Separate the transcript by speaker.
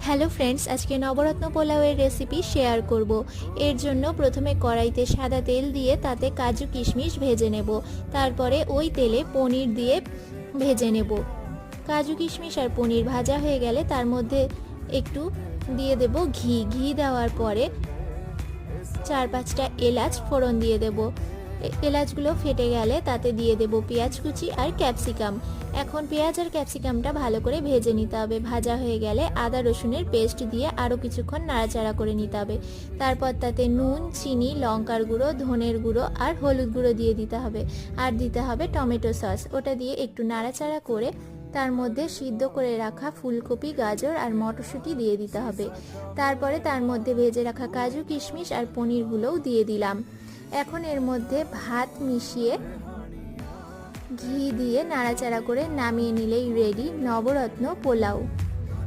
Speaker 1: Hello friends, আজকে নবরত্ন পোলাওয়ের recipe share করব। এর জন্য প্রথমে কড়াইতে সাদা তেল দিয়ে তাতে কাজু কিশমিশ ভেজে নেব। তারপরে ওই তেলে পনির দিয়ে ভেজে নেব। কাজু কিশমিশ আর পনির ভাজা হয়ে গেলে তার মধ্যে একটু দিয়ে দেব ঘি দেওয়ার পরে 4-5টা এলাচ ফোড়ন দিয়ে দেব। এলাচগুলো ফেটে গেলে তাতে দিয়ে দেব পেঁয়াজ কুচি আর ক্যাপসিকাম। এখন পেঁয়াজ আর ক্যাপসিকামটা ভালো করে ভেজে নিতে হবে। ভাজা হয়ে গেলে আদা রসুনের পেস্ট দিয়ে আরও কিছুক্ষণ নাড়াচাড়া করে নিতে হবে। তারপর তাতে নুন, চিনি, লঙ্কার গুঁড়ো, ধনের গুঁড়ো আর হলুদ গুঁড়ো দিয়ে দিতে হবে। আর দিতে হবে টমেটো সস। ওটা দিয়ে একটু নাড়াচাড়া করে তার মধ্যে সিদ্ধ করে রাখা ফুলকপি, গাজর আর মটরশুঁটি দিয়ে দিতে হবে। তারপরে তার মধ্যে ভেজে রাখা কাজু কিশমিশ আর পনিরগুলোও দিয়ে দিলাম। এখন এর মধ্যে ভাত মিশিয়ে ঘি দিয়ে নাড়াচাড়া করে নামিয়ে নিলেই রেডি নবরত্ন পোলাও।